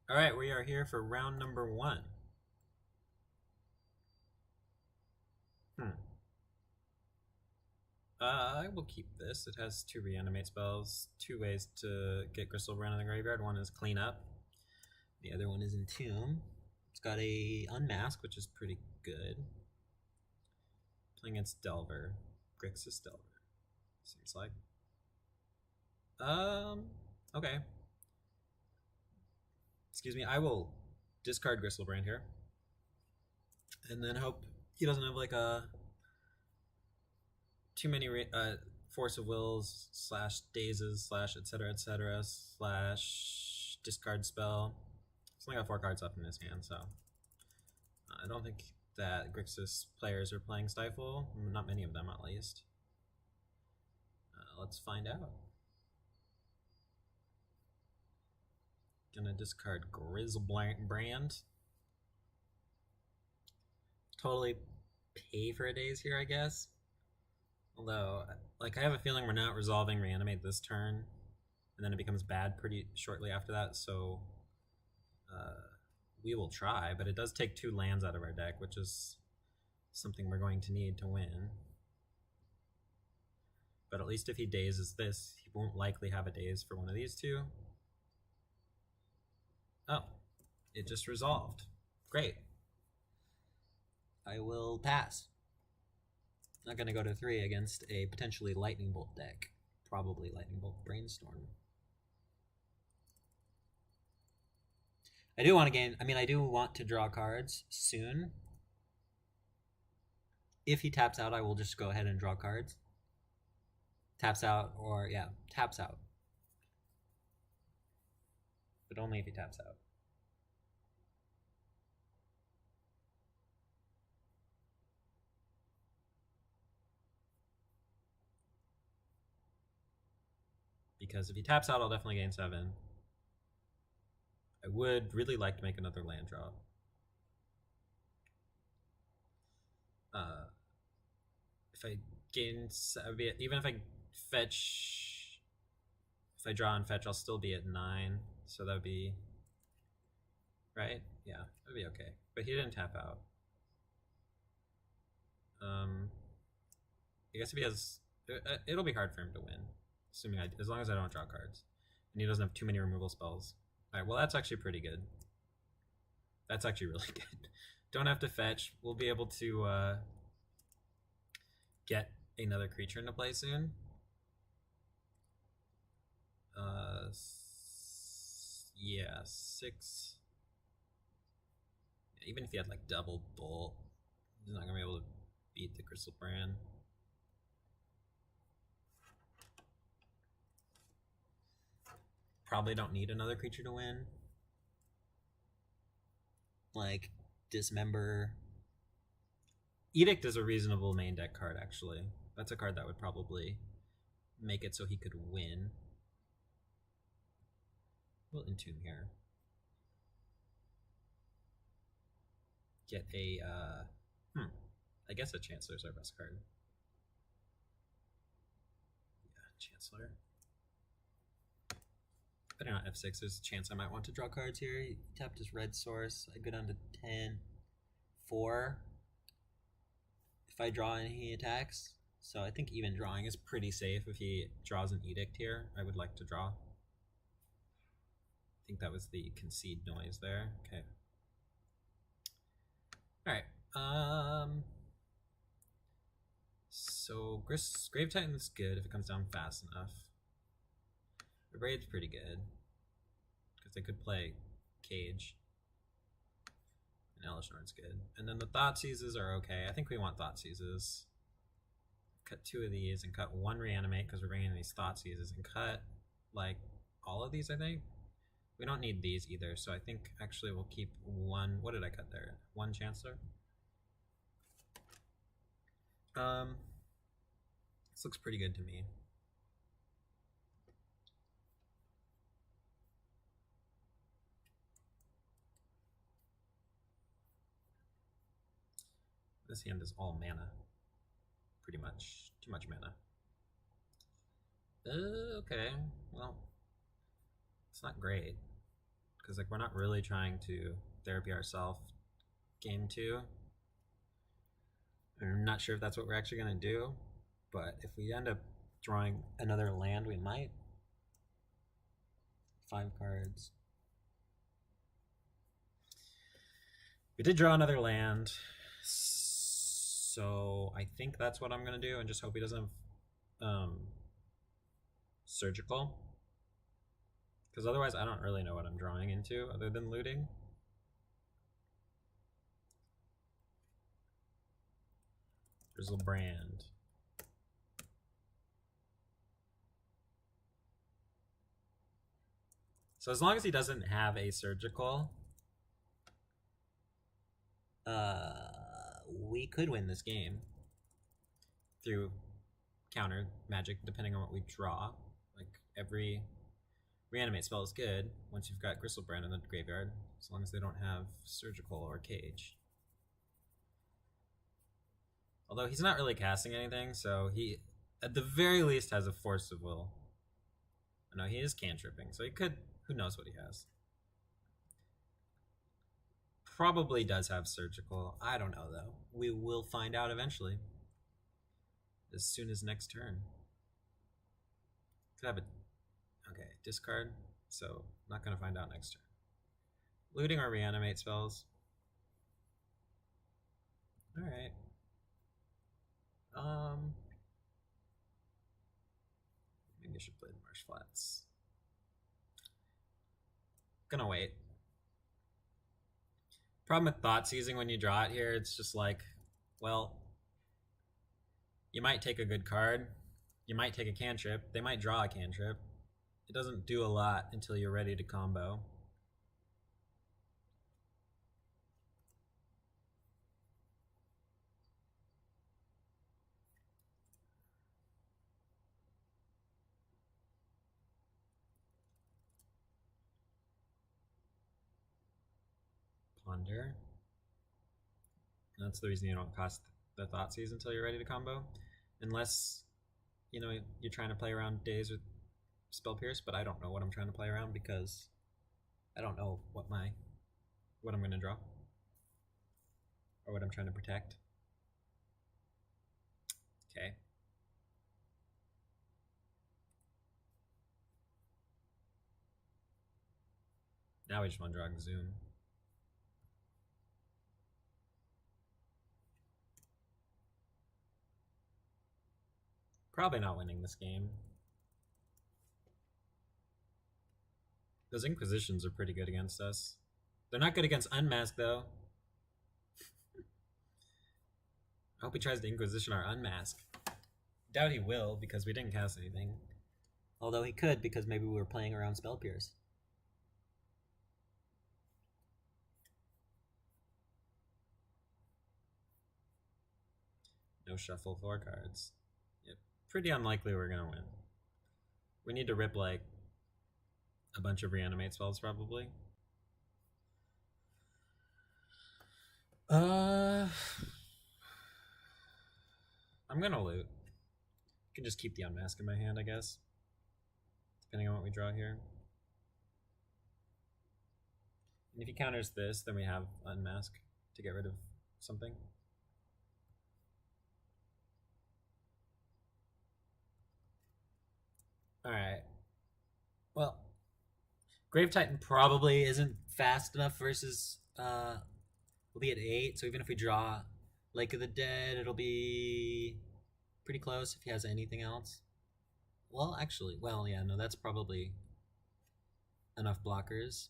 All right, we are here for round number 1. I will keep this. It has 2 reanimate spells, 2 ways to get Gristlebrand in the graveyard. One is clean up, the other one is entomb. It's got a unmask, which is pretty good. Playing against Delver, Grixis Delver. Seems like. Okay. Excuse me. I will discard Gristlebrand here, and then hope he doesn't have like a too many force of wills slash dazes slash etc slash discard spell. He's only got 4 cards left in his hand, so I don't think that Grixis players are playing Stifle. Not many of them, at least. Let's find out. Gonna discard Grizzlebrand. Totally pay for a daze here, I guess. Although, like, I have a feeling we're not resolving Reanimate this turn, and then it becomes bad pretty shortly after that, so we will try, but it does take 2 lands out of our deck, which is something we're going to need to win. But at least if he dazes this, he won't likely have a daze for one of these 2. Oh, it just resolved. Great. I will pass. Not going to go to 3 against a potentially Lightning Bolt deck. Probably Lightning Bolt Brainstorm. I do want to gain... I do want to draw cards soon. If he taps out, I will just go ahead and draw cards. Taps out, or... yeah, taps out. But only if he taps out. Because if he taps out, I'll definitely gain 7. I would really like to make another land draw. If I gain... even if I fetch... If I draw and fetch, I'll still be at 9. So that would be... right? Yeah, that would be okay. But he didn't tap out. I guess if he has... it'll be hard for him to win. Assuming as long as I don't draw cards. And he doesn't have too many removal spells. Alright, well that's actually pretty good. That's actually really good. Don't have to fetch. We'll be able to get another creature into play soon. Yeah, 6. Even if he had like double bolt, he's not gonna be able to beat the Grizzlebrand. Probably don't need another creature to win. Like, Dismember. Edict is a reasonable main deck card, actually. That's a card that would probably make it so he could win. We'll Entomb here. Get a, I guess a Chancellor's our best card. Yeah, Chancellor. Depending on F6, there's a chance I might want to draw cards here. He tapped his red source. I go down to 10. 4. If I draw and he attacks. So I think even drawing is pretty safe. If he draws an Edict here, I would like to draw. I think that was the concede noise there. Okay. Alright. So Grave Titan's good if it comes down fast enough. The Raid's pretty good, because they could play Cage. And Elishnorn's good. And then the Thoughtseizes are okay. I think we want Thoughtseizes. Cut 2 of these and cut 1 Reanimate, because we're bringing in these Thoughtseizes, and cut, like, all of these, I think. We don't need these either, so I think actually we'll keep 1... What did I cut there? 1 Chancellor? This looks pretty good to me. This hand is all mana. Pretty much. Too much mana. Okay. Well, it's not great. Because like we're not really trying to therapy ourselves game 2. I'm not sure if that's what we're actually going to do, but if we end up drawing another land, we might. 5 cards. We did draw another land, so I think that's what I'm going to do, and just hope he doesn't have surgical. Because otherwise I don't really know what I'm drawing into other than looting. Brand. So as long as he doesn't have a surgical, we could win this game through counter magic, depending on what we draw. Like every reanimate spell is good once you've got Grixis in the graveyard, as long as they don't have surgical or cage. Although he's not really casting anything, so he at the very least has a force of will. No, he is cantripping, so he could, who knows what he has. Probably does have surgical. I don't know though. We will find out eventually. As soon as next turn. Could have a, okay, discard. So not gonna find out next turn. Looting or reanimate spells. Alright. Maybe I should play the Marsh Flats. Gonna wait. Problem with thought seizing when you draw it here, it's just like, well, you might take a good card, you might take a cantrip, they might draw a cantrip. It doesn't do a lot until you're ready to combo. Ponder. That's the reason you don't cost the thought seize until you're ready to combo, unless you know you're trying to play around days with spell pierce. But I don't know what I'm trying to play around because I don't know what I'm going to draw or what I'm trying to protect. Okay. Now we just want to draw Zoom. Probably not winning this game. Those Inquisitions are pretty good against us. They're not good against Unmask, though. I hope he tries to Inquisition our Unmask. Doubt he will, because we didn't cast anything. Although he could, because maybe we were playing around Spell Pierce. No shuffle 4 cards. Yep. Pretty unlikely we're gonna win. We need to rip like a bunch of reanimate spells probably. I'm gonna loot. I can just keep the Unmask in my hand, I guess. Depending on what we draw here. And if he counters this, then we have Unmask to get rid of something. Alright. Well, Grave Titan probably isn't fast enough versus we'll be at 8, so even if we draw Lake of the Dead, it'll be pretty close if he has anything else. Well, actually, well, yeah, no, that's probably enough blockers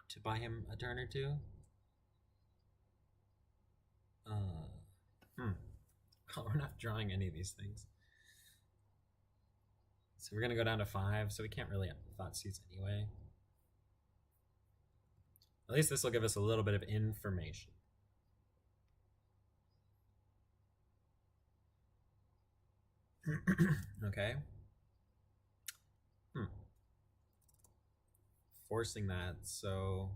to buy him a turn or two. Oh, we're not drawing any of these things. So we're going to go down to 5, so we can't really thought seize anyway. At least this will give us a little bit of information. Okay. Forcing that, so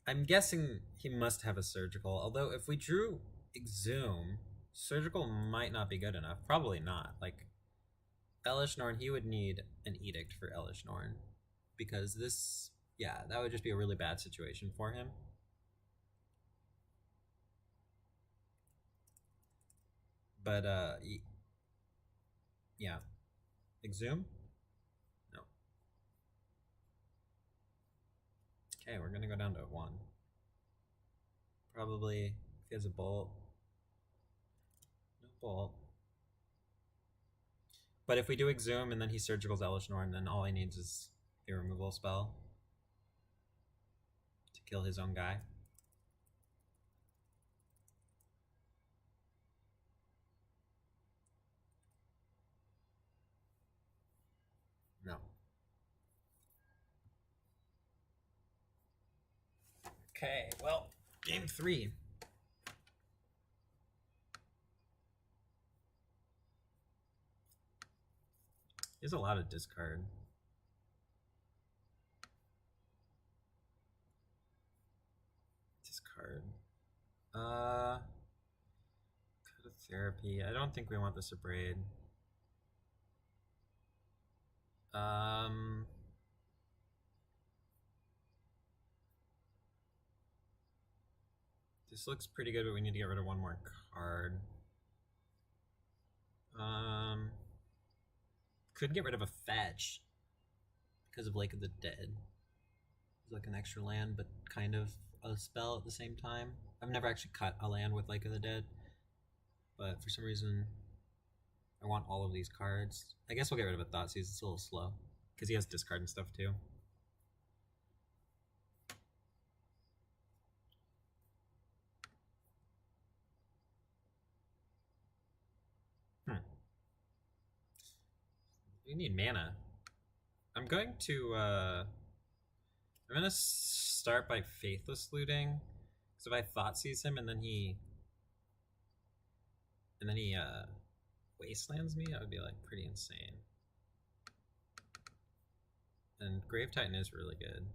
I'm guessing he must have a surgical, although if we drew Exhume, surgical might not be good enough. Probably not. Like, Elish Norn, he would need an edict for Elish Norn, because this Yeah, that would just be a really bad situation for him. But, yeah. Exhume? No. Okay, we're gonna go down to 1. Probably, if he has a bolt. No bolt. But if we do Exhume and then he Surgicals Elish Norn, then all he needs is a removal spell to kill his own guy. No. Okay, well, game 3. There's a lot of discard. Discard. Cut of Therapy. I don't think we want this Abrade. This looks pretty good, but we need to get rid of one more card. Could get rid of a fetch because of Lake of the Dead. It's like an extra land, but kind of a spell at the same time. I've never actually cut a land with Lake of the Dead, but for some reason I want all of these cards. I guess we'll get rid of a Thoughtseize. It's a little slow because he has discard and stuff too. We need mana. I'm going to start by Faithless Looting. So if I Thoughtseize him and then he Wastelands me, that would be like pretty insane. And Grave Titan is really good.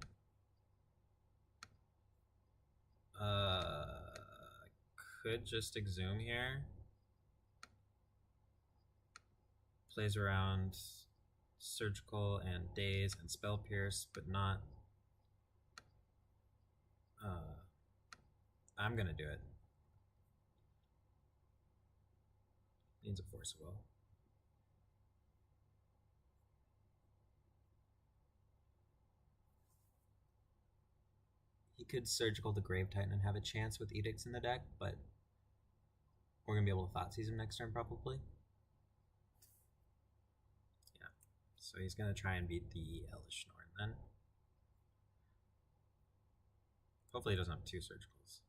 Could just Exhume here. Plays around Surgical and Daze and Spell Pierce, but not. I'm gonna do it. Needs a Force of Will. He could Surgical the Grave Titan and have a chance with Edicts in the deck, but we're gonna be able to Thoughtseize him next turn probably. Yeah. So he's gonna try and beat the Elish Norn then. Hopefully he doesn't have 2 Surgicals.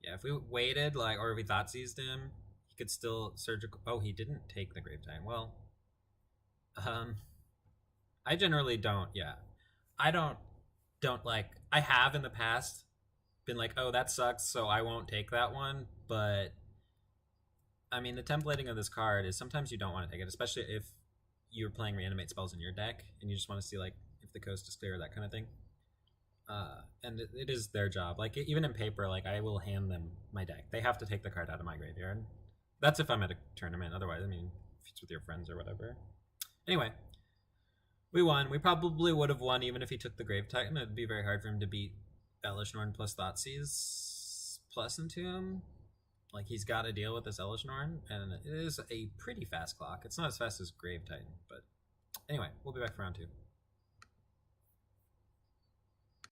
Yeah, if we waited, like, or if we Thoughtseized him, he could still Surgical. Oh, he didn't take the Grave Titan. Well, I generally don't. Yeah, I don't like. I have in the past been like, oh, that sucks, so I won't take that one. But I mean, the templating of this card is sometimes you don't want to take it, especially if you're playing reanimate spells in your deck and you just want to see like if the coast is clear, that kind of thing. And it is their job. Like even in paper, like I will hand them my deck. They have to take the card out of my graveyard. That's if I'm at a tournament. Otherwise, I mean, if it's with your friends or whatever. Anyway, we won. We probably would have won even if he took the Grave Titan. It'd be very hard for him to beat Elish Norn plus Thoughtseize plus Entomb. Like he's got to deal with this Elish Norn, and it is a pretty fast clock. It's not as fast as Grave Titan, but anyway, we'll be back for round 2.